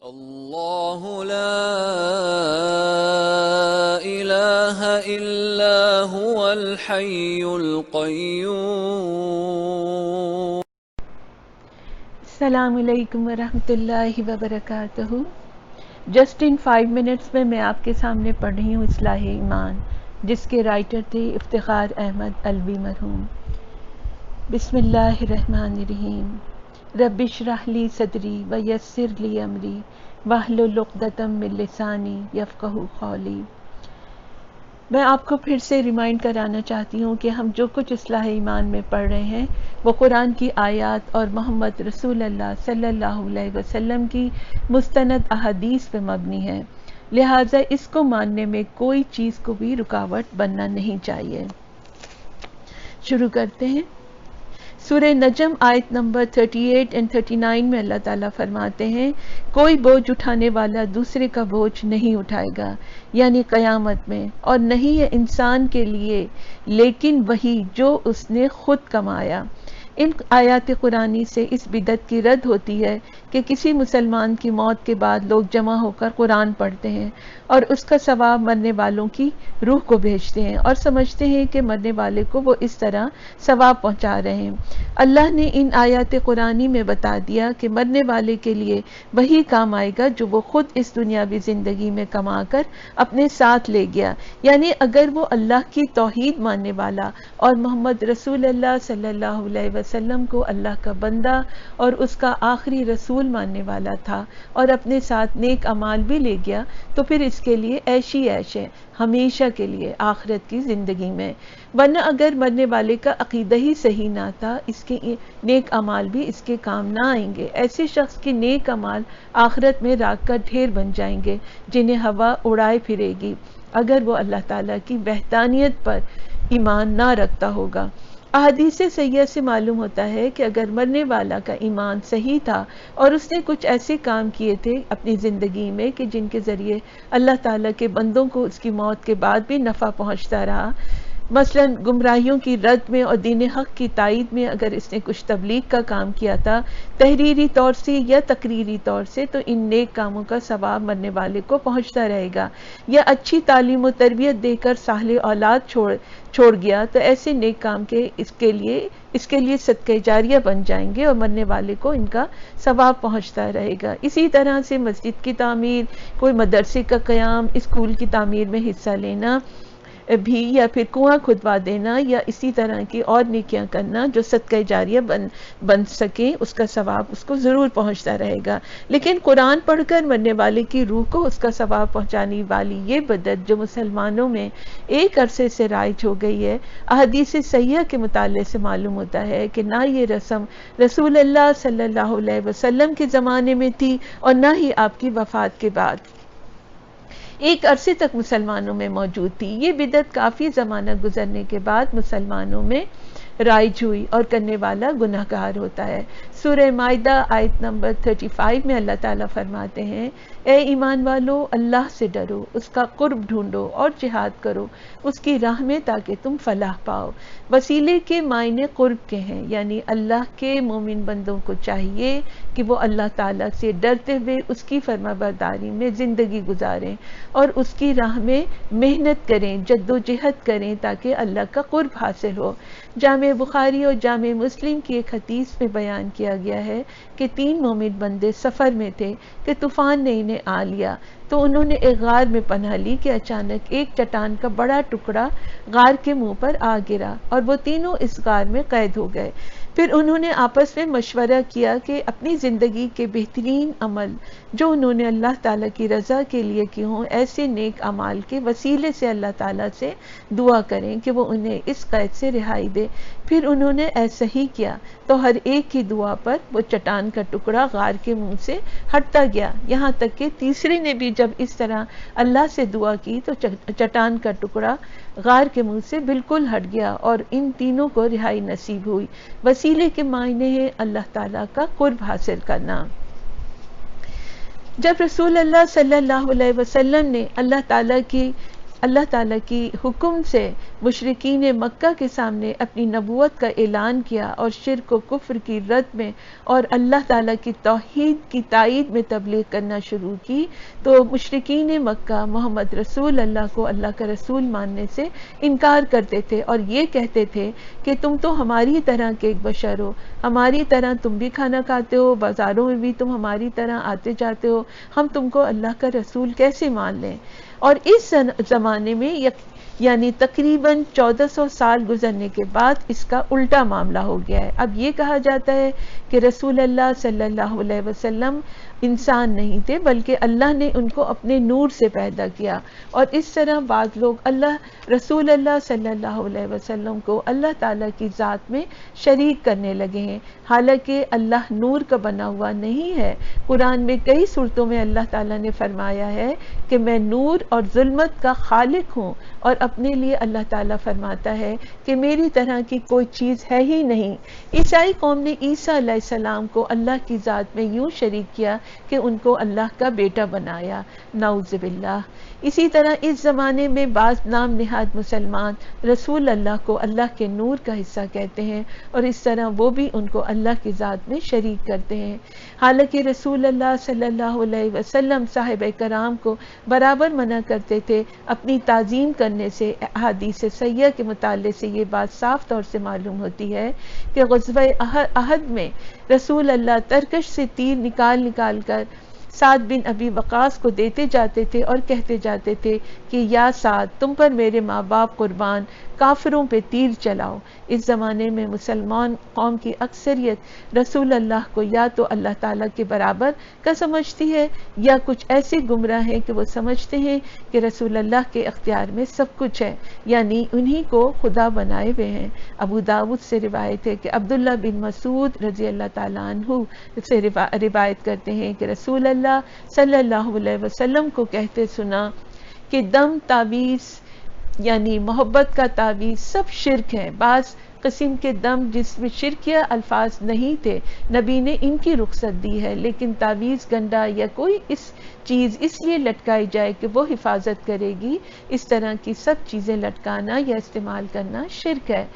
اللہ لا الہ الا هو الحی القیوم. السلام علیکم ورحمۃ اللہ وبرکاتہ. جسٹ ان 5 منٹس میں آپ کے سامنے پڑھ رہی ہوں اصلاح ایمان، جس کے رائٹر تھے افتخار احمد علوی مرحوم. بسم اللہ الرحمن الرحیم. رب اشرح لی صدری ویسر لی امری واحلل عقدۃ من لسانی یفقہوا قولی. میں آپ کو پھر سے ریمائنڈ کرانا چاہتی ہوں کہ ہم جو کچھ اصلاح ایمان میں پڑھ رہے ہیں وہ قرآن کی آیات اور محمد رسول اللہ صلی اللہ علیہ وسلم کی مستند احادیث پہ مبنی ہے، لہٰذا اس کو ماننے میں کوئی چیز کو بھی رکاوٹ بننا نہیں چاہیے. شروع کرتے ہیں. سورہ نجم آیت نمبر 38 اور 39 میں اللہ تعالیٰ فرماتے ہیں، کوئی بوجھ اٹھانے والا دوسرے کا بوجھ نہیں اٹھائے گا، یعنی قیامت میں، اور نہیں ہے انسان کے لیے لیکن وہی جو اس نے خود کمایا. ان آیات قرآنی سے اس بدعت کی رد ہوتی ہے کہ کسی مسلمان کی موت کے بعد لوگ جمع ہو کر قرآن پڑھتے ہیں اور اس کا ثواب مرنے والوں کی روح کو بھیجتے ہیں اور سمجھتے ہیں کہ مرنے والے کو وہ اس طرح ثواب پہنچا رہے ہیں. اللہ نے ان آیات قرآنی میں بتا دیا کہ مرنے والے کے لیے وہی کام آئے گا جو وہ خود اس دنیاوی زندگی میں کما کر اپنے ساتھ لے گیا. یعنی اگر وہ اللہ کی توحید ماننے والا اور محمد رسول اللہ صلی اللہ علیہ وسلم کو اللہ کا بندہ اور اس کا آخری رسول ماننے والا تھا اور اپنے ساتھ نیک اعمال بھی لے گیا تو پھر اس کے لیے عیش ہی عیش ہے ہمیشہ کے لیے آخرت کی زندگی میں. ورنہ اگر مرنے والے کا عقیدہ ہی صحیح نہ تھا، اس کے نیک اعمال بھی اس کے کام نہ آئیں گے. ایسے شخص کے نیک اعمال آخرت میں راکھ کا ڈھیر بن جائیں گے جنہیں ہوا اڑائے پھرے گی اگر وہ اللہ تعالیٰ کی وحدانیت پر ایمان نہ رکھتا ہوگا. احادیث سیئہ سے معلوم ہوتا ہے کہ اگر مرنے والا کا ایمان صحیح تھا اور اس نے کچھ ایسے کام کیے تھے اپنی زندگی میں کہ جن کے ذریعے اللہ تعالیٰ کے بندوں کو اس کی موت کے بعد بھی نفع پہنچتا رہا، مثلا گمراہیوں کی رد میں اور دین حق کی تائید میں اگر اس نے کچھ تبلیغ کا کام کیا تھا تحریری طور سے یا تقریری طور سے، تو ان نیک کاموں کا ثواب مرنے والے کو پہنچتا رہے گا. یا اچھی تعلیم و تربیت دے کر صالح اولاد چھوڑ گیا تو ایسے نیک کام کے اس کے لیے صدقہ جاریہ بن جائیں گے اور مرنے والے کو ان کا ثواب پہنچتا رہے گا. اسی طرح سے مسجد کی تعمیر، کوئی مدرسے کا قیام، اسکول کی تعمیر میں حصہ لینا بھی، یا پھر کنواں کھدوا دینا، یا اسی طرح کی اور نیکیاں کرنا جو صدقہ جاریہ بن سکیں، اس کا ثواب اس کو ضرور پہنچتا رہے گا. لیکن قرآن پڑھ کر مرنے والے کی روح کو اس کا ثواب پہنچانے والی یہ بدعت جو مسلمانوں میں ایک عرصے سے رائج ہو گئی ہے، احادیث صحیحہ کے مطالعے سے معلوم ہوتا ہے کہ نہ یہ رسم رسول اللہ صلی اللہ علیہ وسلم کے زمانے میں تھی اور نہ ہی آپ کی وفات کے بعد ایک عرصے تک مسلمانوں میں موجود تھی. یہ بدعت کافی زمانہ گزرنے کے بعد مسلمانوں میں رائج ہوئی اور کرنے والا گناہ گار ہوتا ہے. سورہ مائدہ آیت نمبر 35 میں اللہ تعالیٰ فرماتے ہیں، اے ایمان والو، اللہ سے ڈرو، اس کا قرب ڈھونڈو اور جہاد کرو اس کی راہ میں تاکہ تم فلاح پاؤ. وسیلے کے معنی قرب کے ہیں، یعنی اللہ کے مومن بندوں کو چاہیے کہ وہ اللہ تعالیٰ سے ڈرتے ہوئے اس کی فرما برداری میں زندگی گزاریں اور اس کی راہ میں محنت کریں، جد و جہد کریں تاکہ اللہ کا قرب حاصل ہو. جامع بخاری اور جامع مسلم کی ایک حدیث میں بیان کیا گیا ہے کہ 3 مومن بندے سفر میں تھے کہ طوفان نے انہیں آ لیا تو انہوں نے ایک غار میں پناہ لی کہ اچانک ایک چٹان کا بڑا ٹکڑا غار کے منہ پر آ گرا اور وہ تینوں اس غار میں قید ہو گئے. پھر انہوں نے آپس میں مشورہ کیا کہ اپنی زندگی کے بہترین عمل جو انہوں نے اللہ تعالیٰ کی رضا کے لیے کی ہوں، ایسے نیک اعمال کے وسیلے سے اللہ تعالیٰ سے دعا کریں کہ وہ انہیں اس قید سے رہائی دے. پھر انہوں نے ایسا ہی کیا تو ہر ایک کی دعا پر وہ چٹان کا ٹکڑا غار کے منہ سے ہٹتا گیا، یہاں تک کہ تیسرے نے بھی جب اس طرح اللہ سے دعا کی تو چٹان کا ٹکڑا غار کے منہ سے بالکل ہٹ گیا اور ان تینوں کو رہائی نصیب ہوئی. وسیلے کے معنی ہے اللہ تعالیٰ کا قرب حاصل کرنا. جب رسول اللہ صلی اللہ علیہ وسلم نے اللہ تعالیٰ کی حکم سے مشرکین مکہ کے سامنے اپنی نبوت کا اعلان کیا اور شرک و کفر کی رد میں اور اللہ تعالیٰ کی توحید کی تائید میں تبلیغ کرنا شروع کی، تو مشرکین مکہ محمد رسول اللہ کو اللہ کا رسول ماننے سے انکار کرتے تھے اور یہ کہتے تھے کہ تم تو ہماری طرح کے ایک بشر ہو، ہماری طرح تم بھی کھانا کھاتے ہو، بازاروں میں بھی تم ہماری طرح آتے جاتے ہو، ہم تم کو اللہ کا رسول کیسے مان لیں؟ اور اس زمانے میں یعنی تقریباً 1400 سال گزرنے کے بعد اس کا الٹا معاملہ ہو گیا ہے۔ اب یہ کہا جاتا ہے کہ رسول اللہ صلی اللہ علیہ وسلم انسان نہیں تھے بلکہ اللہ نے ان کو اپنے نور سے پیدا کیا، اور اس طرح بعض لوگ رسول اللہ صلی اللہ علیہ وسلم کو اللہ تعالیٰ کی ذات میں شریک کرنے لگے ہیں، حالانکہ اللہ نور کا بنا ہوا نہیں ہے۔ قرآن میں کئی صورتوں میں اللہ تعالیٰ نے فرمایا ہے کہ میں نور اور ظلمت کا خالق ہوں، اور اپنے لیے اللہ تعالیٰ فرماتا ہے کہ میری طرح کی کوئی چیز ہے ہی نہیں۔ عیسائی قوم نے عیسیٰ علیہ السلام کو اللہ کی ذات میں یوں شریک کیا کہ ان کو اللہ کا بیٹا بنایا، نعوذ باللہ۔ اسی طرح اس زمانے میں بعض نام نہاد مسلمان رسول اللہ کو اللہ کے نور کا حصہ کہتے ہیں، اور اس طرح وہ بھی ان کو اللہ کی ذات میں شریک کرتے ہیں، حالانکہ رسول اللہ صلی اللہ علیہ وسلم صحابہ کرام کو برابر منع کرتے تھے اپنی تعظیم کرنے سے۔ احادیث صحیحہ کے مطالعے سے یہ بات صاف طور سے معلوم ہوتی ہے کہ غزوہ احد میں رسول اللہ ترکش سے تیر نکال کر سعد بن ابی وقاص کو دیتے جاتے تھے اور کہتے جاتے تھے کہ یا سعد، تم پر میرے ماں باپ قربان، کافروں پہ تیر چلاؤ۔ اس زمانے میں مسلمان قوم کی اکثریت رسول اللہ کو یا تو اللہ تعالیٰ کے برابر کا سمجھتی ہے، یا کچھ ایسے گمراہ ہیں کہ وہ سمجھتے ہیں کہ رسول اللہ کے اختیار میں سب کچھ ہے، یعنی انہی کو خدا بنائے ہوئے ہیں۔ ابو داؤد سے روایت ہے کہ عبداللہ بن مسعود رضی اللہ تعالیٰ عنہ سے روایت کرتے ہیں کہ رسول اللہ صلی اللہ علیہ وسلم کو کہتے سنا کہ دم، تعویذ یعنی محبت کا تعویذ سب شرک ہے۔ بعض قسم کے دم جس میں شرکیہ الفاظ نہیں تھے نبی نے ان کی رخصت دی ہے، لیکن تعویذ، گنڈا یا کوئی چیز اس لیے لٹکائی جائے کہ وہ حفاظت کرے گی، اس طرح کی سب چیزیں لٹکانا یا استعمال کرنا شرک ہے۔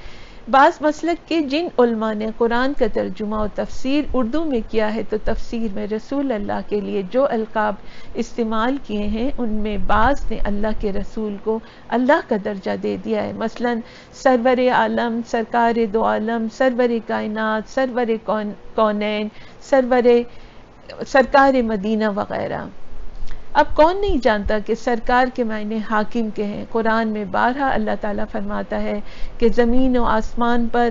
بعض مسلک کے جن علماء نے قرآن کا ترجمہ و تفسیر اردو میں کیا ہے تو تفسیر میں رسول اللہ کے لیے جو القاب استعمال کیے ہیں ان میں بعض نے اللہ کے رسول کو اللہ کا درجہ دے دیا ہے، مثلا سرور عالم، سرکار دو عالم، سرور کائنات، سرور کونین، سرکار مدینہ وغیرہ۔ اب کون نہیں جانتا کہ سرکار کے معنی حاکم کے ہیں؟ قرآن میں بارہا اللہ تعالیٰ فرماتا ہے کہ زمین و آسمان پر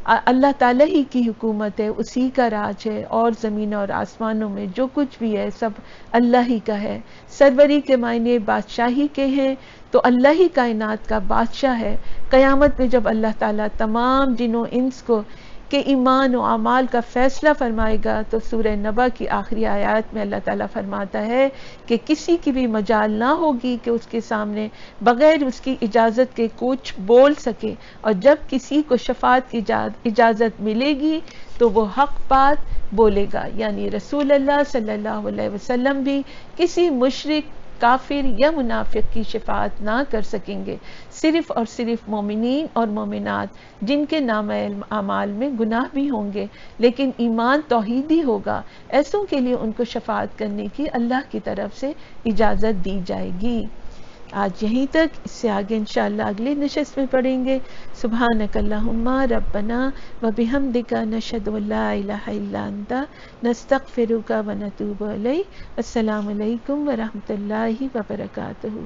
اللہ تعالیٰ ہی کی حکومت ہے، اسی کا راج ہے، اور زمین اور آسمانوں میں جو کچھ بھی ہے سب اللہ ہی کا ہے۔ سروری کے معنی بادشاہی کے ہیں، تو اللہ ہی کائنات کا بادشاہ ہے۔ قیامت میں جب اللہ تعالیٰ تمام جن و انس کو کہ ایمان و اعمال کا فیصلہ فرمائے گا تو سورہ نبا کی آخری آیات میں اللہ تعالیٰ فرماتا ہے کہ کسی کی بھی مجال نہ ہوگی کہ اس کے سامنے بغیر اس کی اجازت کے کچھ بول سکے، اور جب کسی کو شفاعت کی اجازت ملے گی تو وہ حق بات بولے گا، یعنی رسول اللہ صلی اللہ علیہ وسلم بھی کسی مشرک، کافر یا منافق کی شفاعت نہ کر سکیں گے، صرف اور صرف مومنین اور مومنات جن کے نامہ اعمال میں گناہ بھی ہوں گے لیکن ایمان توحیدی ہوگا، ایسوں کے لیے ان کو شفاعت کرنے کی اللہ کی طرف سے اجازت دی جائے گی۔ آج یہیں تک، اس سے آگے انشاءاللہ اگلی نشست میں پڑھیں گے۔ سبحانک اللہم ربنا وبحمدک نشہد ان لا الہ الا انت نستغفرک ونتوب الیک۔ السلام علیکم ورحمۃ اللہ وبرکاتہ۔